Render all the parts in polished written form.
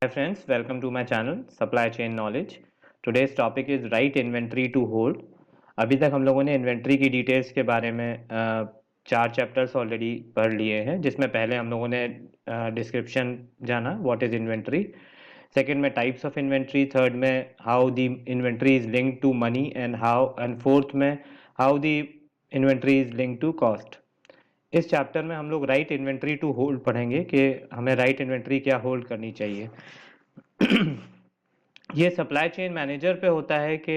Hi friends, welcome to my channel Supply Chain Knowledge. Today's topic is right inventory to hold. अभी तक हम लोगों ने inventory की डिटेल्स के बारे में चार चैप्टर्स ऑलरेडी पढ़ लिए हैं, जिसमें पहले हम लोगों ने डिस्क्रिप्शन जाना व्हाट इज इन्वेंट्री, सेकंड में टाइप्स ऑफ इन्वेंट्री, थर्ड में how the inventory is linked to money and fourth में how the inventory is linked to cost. इस चैप्टर में हम लोग राइट इन्वेंट्री टू होल्ड पढ़ेंगे कि हमें राइट इन्वेंट्री क्या होल्ड करनी चाहिए. ये सप्लाई चेन मैनेजर पे होता है कि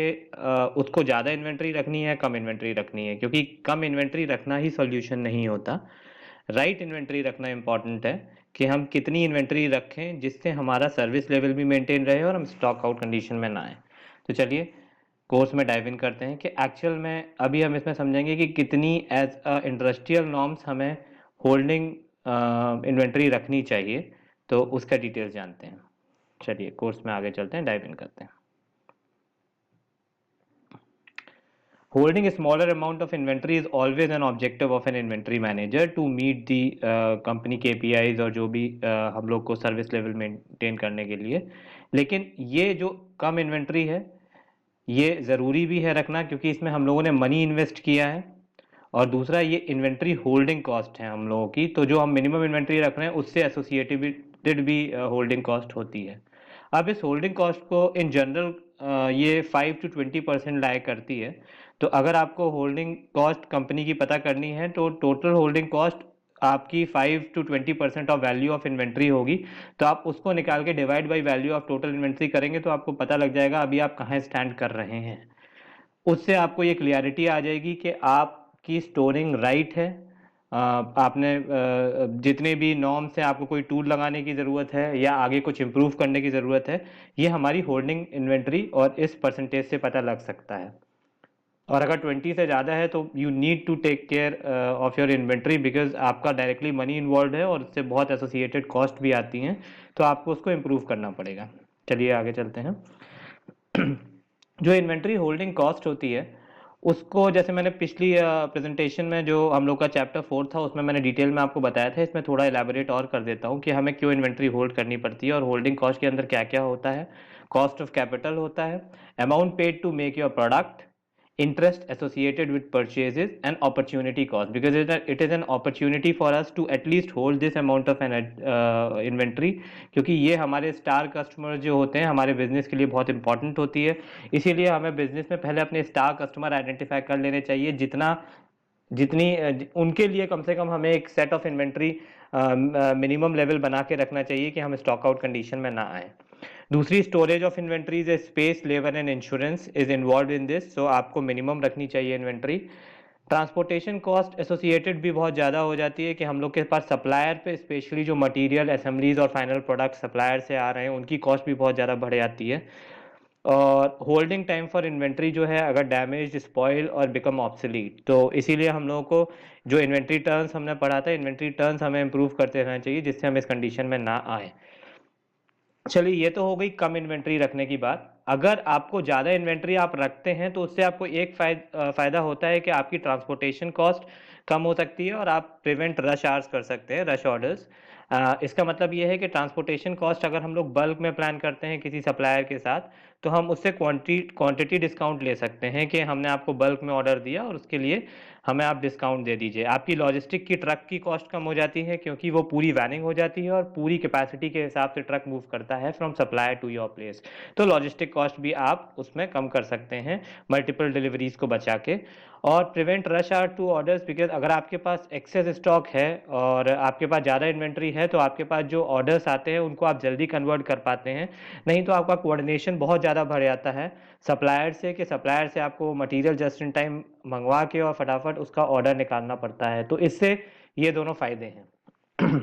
उसको ज़्यादा इन्वेंट्री रखनी है, कम इन्वेंट्री रखनी है, क्योंकि कम इन्वेंट्री रखना ही सॉल्यूशन नहीं होता. राइट इन्वेंट्री रखना इम्पॉर्टेंट है कि हम कितनी इन्वेंट्री रखें जिससे हमारा सर्विस लेवल भी मेंटेन रहे और हम स्टॉक आउट कंडीशन में ना आए. तो चलिए कोर्स में डाइव इन करते हैं कि एक्चुअल में अभी हम इसमें समझेंगे कि कितनी एज अ इंडस्ट्रियल नॉर्म्स हमें होल्डिंग इन्वेंट्री रखनी चाहिए. तो उसका डिटेल्स जानते हैं. चलिए कोर्स में आगे चलते हैं, डाइव इन करते हैं. Holding a smaller amount of inventory is always an objective of an inventory manager to meet the company KPIs और जो भी हम लोग को सर्विस लेवल मेंटेन करने के लिए. लेकिन ये जो कम इन्वेंट्री है ये ज़रूरी भी है रखना, क्योंकि इसमें हम लोगों ने मनी इन्वेस्ट किया है, और दूसरा ये इन्वेंट्री होल्डिंग कॉस्ट है हम लोगों की. तो जो हम मिनिमम इन्वेंट्री रख रहे हैं उससे एसोसिएटेड भी होल्डिंग कॉस्ट होती है. अब इस होल्डिंग कॉस्ट को इन जनरल ये 5 to 20% लाया करती है. तो अगर आपको होल्डिंग कॉस्ट कंपनी की पता करनी है तो टोटल होल्डिंग कॉस्ट आपकी 5 to 20% of value of inventory होगी. तो आप उसको निकाल के divide by value of total inventory करेंगे तो आपको पता लग जाएगा अभी आप कहाँ स्टैंड कर रहे हैं. उससे आपको ये क्लियरिटी आ जाएगी कि आपकी स्टोरिंग राइट है. आपने जितने भी नॉर्म्स हैं आपको कोई टूल लगाने की ज़रूरत है या आगे कुछ इम्प्रूव करने की ज़रूरत है, ये हमारी होल्डिंग इन्वेंट्री और इस परसेंटेज से पता लग सकता है. और अगर 20 से ज़्यादा है तो you need to take care of your inventory, because आपका डायरेक्टली मनी इन्वॉल्व है और उससे बहुत एसोसिएटेड कॉस्ट भी आती हैं. तो आपको उसको इम्प्रूव करना पड़ेगा. चलिए आगे चलते हैं. जो इन्वेंट्री होल्डिंग कॉस्ट होती है उसको, जैसे मैंने पिछली प्रेजेंटेशन में जो हम लोग का चैप्टर 4 था उसमें मैंने डिटेल में आपको बताया था, इसमें थोड़ा इलेबोरेट और कर देता हूँ कि हमें क्यों इन्वेंट्री होल्ड करनी पड़ती है और होल्डिंग कॉस्ट के अंदर क्या क्या होता है. कॉस्ट ऑफ कैपिटल होता है, amount paid to make your product, interest associated with purchases, and opportunity cost, because it is an opportunity for us to at least hold this amount of an inventory, क्योंकि ये हमारे star customer जो होते हैं हमारे business के लिए बहुत इंपॉर्टेंट होती है. इसीलिए हमें बिजनेस में पहले अपने स्टार कस्टमर आइडेंटिफाई कर लेने चाहिए. जितनी उनके लिए कम से कम हमें एक set of inventory minimum level बना के रखना चाहिए कि हम स्टॉक आउट कंडीशन में ना आए. दूसरी, storage of inventories, space, labour and insurance is involve in this. So आपको मिनिमम रखनी चाहिए इन्वेंट्री. ट्रांसपोर्टेशन कॉस्ट एसोसिएटेड भी बहुत ज़्यादा हो जाती है कि हम लोग के पास सप्लायर पे स्पेशली जो मटेरियल असेंबलीज और फाइनल प्रोडक्ट सप्लायर से आ रहे हैं उनकी कॉस्ट भी बहुत ज़्यादा बढ़ जाती है. और होल्डिंग टाइम फॉर इन्वेंट्री जो है अगर डैमेज, स्पॉइल और बिकम ऑब्सोलीट, तो इसीलिए हम लोगों को जो इन्वेंट्री टर्न्स हमने पढ़ा था, इन्वेंट्री टर्न्स हमें इंप्रूव करते रहना चाहिए जिससे हम इस कंडीशन में ना आए. चलिए ये तो हो गई कम इन्वेंट्री रखने की बात. अगर आपको ज़्यादा इन्वेंट्री आप रखते हैं तो उससे आपको एक फ़ायदा होता है कि आपकी ट्रांसपोर्टेशन कॉस्ट कम हो सकती है और आप प्रिवेंट रश आवर्स कर सकते हैं, रश ऑर्डर्स. इसका मतलब ये है कि ट्रांसपोर्टेशन कॉस्ट अगर हम लोग बल्क में प्लान करते हैं किसी सप्लायर के साथ तो हम उससे क्वांटिटी डिस्काउंट ले सकते हैं कि हमने आपको बल्क में ऑर्डर दिया और उसके लिए हमें आप डिस्काउंट दे दीजिए. आपकी लॉजिस्टिक की ट्रक की कॉस्ट कम हो जाती है क्योंकि वो पूरी वैनिंग हो जाती है और पूरी कैपेसिटी के हिसाब से ट्रक मूव करता है from supplier to your place. तो लॉजिस्टिक कॉस्ट भी आप उसमें कम कर सकते हैं मल्टीपल डिलीवरीज को बचा के. और prevent rush hour to orders, because अगर आपके पास एक्सेस स्टॉक है और आपके पास ज़्यादा इन्वेंट्री है तो आपके पास जो ऑर्डर्स आते हैं उनको आप जल्दी कन्वर्ट कर पाते हैं. नहीं तो आपका कोऑर्डिनेशन बहुत ज़्यादा बढ़ जाता है सप्लायर से कि सप्लायर से आपको मटेरियल जस्ट इन टाइम मंगवा के और फटाफट उसका ऑर्डर निकालना पड़ता है. तो इससे ये दोनों फायदे हैं.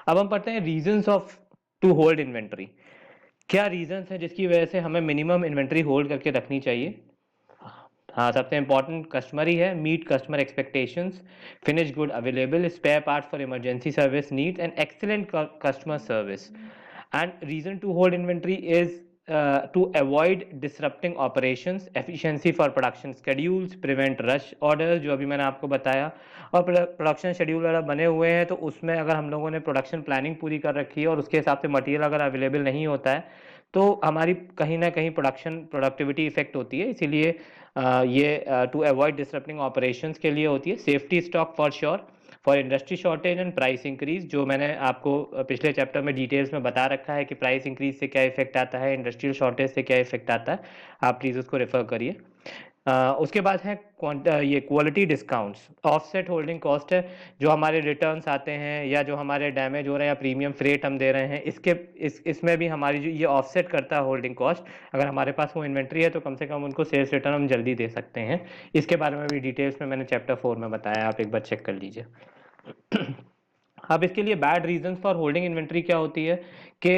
अब हम पढ़ते हैं reasons of to hold inventory. क्या रीजंस है जिसकी वजह से हमें मिनिमम इन्वेंट्री होल्ड करके रखनी चाहिए. हाँ, सबसे इंपॉर्टेंट कस्टमर ही है. Meet customer expectations, finish good available, spare part for emergency service needs and excellent customer service. And reason to hold inventory is to avoid disrupting operations, efficiency for production schedules, prevent rush orders, जो अभी मैंने आपको बताया। और production schedule अगर बने हुए हैं तो उसमें अगर हम लोगों ने प्रोडक्शन प्लानिंग पूरी कर रखी है और उसके हिसाब से मटेरियल अगर अवेलेबल नहीं होता है तो हमारी कहीं ना कहीं प्रोडक्टिविटी इफेक्ट होती है। इसीलिए ये टू अवॉइड डिसरप्टिंग ऑपरेशंस के लिए होती है। Safety stock for sure, for industry shortage and price increase, जो मैंने आपको पिछले चैप्टर में डिटेल्स में बता रखा है कि प्राइस इंक्रीज से क्या इफेक्ट आता है, इंडस्ट्रियल शॉर्टेज से क्या इफेक्ट आता है, आप प्लीज़ उसको रेफर करिए। उसके बाद है ये quality discounts. Offset holding cost है, जो हमारे रिटर्न्स आते हैं या जो हमारे डैमेज हो रहे हैं या प्रीमियम फ्रेट हम दे रहे हैं, इसमें भी हमारी जो ये ऑफसेट करता है होल्डिंग कॉस्ट। अगर हमारे पास वो इन्वेंट्री है तो कम से कम उनको सेल्स रिटर्न हम जल्दी दे सकते हैं। इसके बारे में भी डिटेल्स में मैंने चैप्टर 4 में बताया, आप एक बार चेक कर लीजिए। अब इसके लिए bad reason for holding inventory क्या होती है कि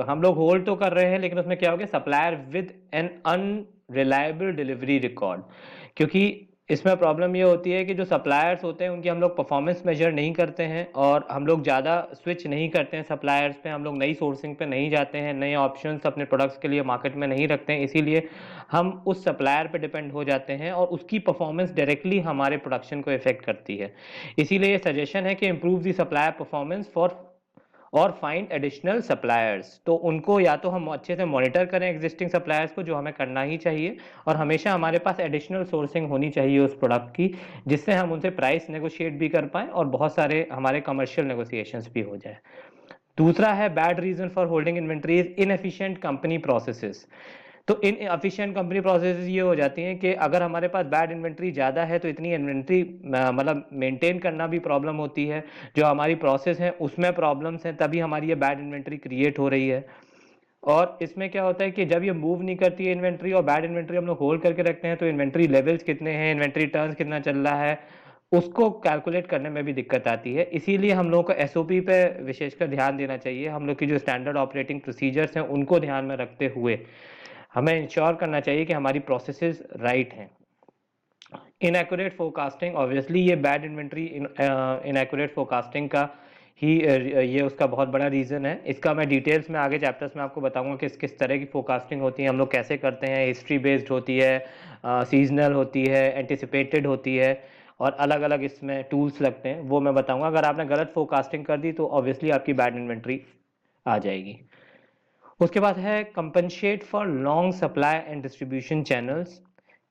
हम लोग होल्ड तो कर रहे हैं लेकिन उसमें क्या हो गया, supplier with an unreliable delivery record. क्योंकि इसमें प्रॉब्लम ये होती है कि जो सप्लायर्स होते हैं उनकी हम लोग परफॉर्मेंस मेजर नहीं करते हैं और हम लोग ज़्यादा स्विच नहीं करते हैं सप्लायर्स पे, हम लोग नई सोर्सिंग पे नहीं जाते हैं, नए ऑप्शंस अपने प्रोडक्ट्स के लिए मार्केट में नहीं रखते हैं। इसीलिए हम उस सप्लायर पे डिपेंड हो जाते हैं और उसकी परफॉर्मेंस डायरेक्टली हमारे प्रोडक्शन को इफेक्ट करती है। इसीलिए ये सजेशन है कि improve the supplier performance for और फाइंड एडिशनल सप्लायर्स। तो उनको या तो हम अच्छे से मॉनिटर करें एग्जिस्टिंग सप्लायर्स को, जो हमें करना ही चाहिए, और हमेशा हमारे पास एडिशनल सोर्सिंग होनी चाहिए उस प्रोडक्ट की, जिससे हम उनसे प्राइस नेगोशिएट भी कर पाएं और बहुत सारे हमारे कमर्शियल नेगोशिएशंस भी हो जाए। दूसरा है bad reason for holding inventory is inefficient company processes. तो इन एफिशिएंट कंपनी प्रोसेस ये हो जाती हैं कि अगर हमारे पास बैड इन्वेंट्री ज़्यादा है तो इतनी इन्वेंट्री मतलब मेंटेन करना भी प्रॉब्लम होती है, जो हमारी प्रोसेस है उसमें प्रॉब्लम्स हैं, तभी हमारी ये बैड इन्वेंट्री क्रिएट हो रही है। और इसमें क्या होता है कि जब ये मूव नहीं करती है इन्वेंट्री और बैड इन्वेंट्री हम लोग होल्ड करके रखते हैं तो इन्वेंट्री लेवल्स कितने हैं, इन्वेंट्री टर्न्स कितना चल रहा है, उसको कैलकुलेट करने में भी दिक्कत आती है। इसीलिए हम लोगों को एसओपी पे विशेषकर ध्यान देना चाहिए। हम लोग की जो स्टैंडर्ड ऑपरेटिंग प्रोसीजर्स हैं उनको ध्यान में रखते हुए हमें इंश्योर करना चाहिए कि हमारी प्रोसेसेस राइट हैं। इनएक्यूरेट फोरकास्टिंग, ऑब्वियसली ये बैड इन्वेंट्री इनएक्यूरेट फोरकास्टिंग का ही ये उसका बहुत बड़ा रीज़न है। इसका मैं डिटेल्स में आगे चैप्टर्स में आपको बताऊंगा कि किस तरह की फोरकास्टिंग होती है, हम लोग कैसे करते हैं। हिस्ट्री बेस्ड होती है, सीजनल होती है, एंटिसिपेटेड होती है, और अलग अलग इसमें टूल्स लगते हैं, वो मैं बताऊंगा। अगर आपने गलत फोरकास्टिंग कर दी तो ऑब्वियसली आपकी बैड इन्वेंट्री आ जाएगी। उसके बाद है compensate for long supply and distribution channels.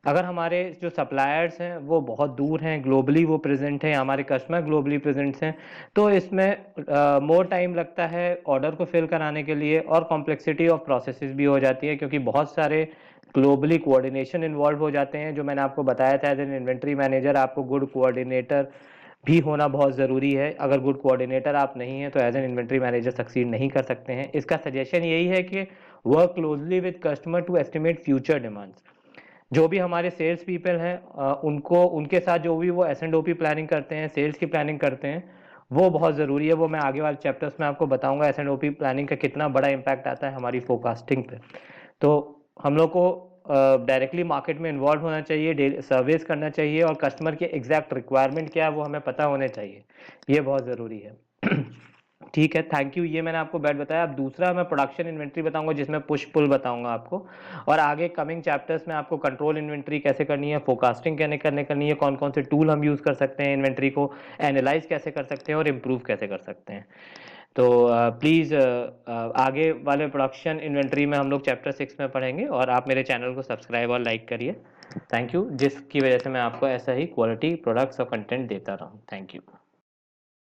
अगर हमारे जो सप्लायर्स हैं वो बहुत दूर हैं, ग्लोबली वो प्रेजेंट हैं, हमारे कस्टमर ग्लोबली प्रेजेंट हैं, तो इसमें मोर टाइम लगता है ऑर्डर को फिल कराने के लिए और कॉम्प्लेक्सिटी ऑफ प्रोसेसेस भी हो जाती है, क्योंकि बहुत सारे ग्लोबली कोऑर्डिनेशन इन्वॉल्व हो जाते हैं। जो मैंने आपको बताया था, एज एन इन्वेंट्री मैनेजर आपको गुड कोऑर्डिनेटर भी होना बहुत ज़रूरी है। अगर गुड कोऑर्डिनेटर आप नहीं हैं तो as an inventory manager succeed नहीं कर सकते हैं। इसका सजेशन यही है कि work closely with customer to estimate future demands. जो भी हमारे सेल्स पीपल हैं उनको उनके साथ जो भी वो S&OP प्लानिंग करते हैं, सेल्स की प्लानिंग करते हैं, वो बहुत ज़रूरी है। वो मैं आगे वाले चैप्टर्स में आपको बताऊंगा S&OP प्लानिंग का कितना बड़ा इम्पैक्ट आता है हमारी फोरकास्टिंग पे। तो हम लोग को डायरेक्टली मार्केट में इन्वॉल्व होना चाहिए, सर्विस करना चाहिए, और कस्टमर के एग्जैक्ट रिक्वायरमेंट क्या है वो हमें पता होने चाहिए। ये बहुत ज़रूरी है। ठीक है, थैंक यू। ये मैंने आपको बैड बताया। अब दूसरा मैं प्रोडक्शन इन्वेंट्री बताऊंगा, जिसमें पुश पुल बताऊंगा आपको, और आगे कमिंग चैप्टर्स में आपको कंट्रोल इन्वेंट्री कैसे करनी है, फोरकास्टिंग कैसे करनी है, कौन कौन से टूल हम यूज़ कर सकते हैं, इन्वेंट्री को एनालाइज कैसे कर सकते हैं और इम्प्रूव कैसे कर सकते हैं। तो प्लीज़ आगे वाले प्रोडक्शन इन्वेंट्री में हम लोग चैप्टर 6 में पढ़ेंगे, और आप मेरे चैनल को सब्सक्राइब और लाइक करिए। थैंक यू, जिसकी वजह से मैं आपको ऐसा ही क्वालिटी प्रोडक्ट्स और कंटेंट देता रहूँ। Thank you.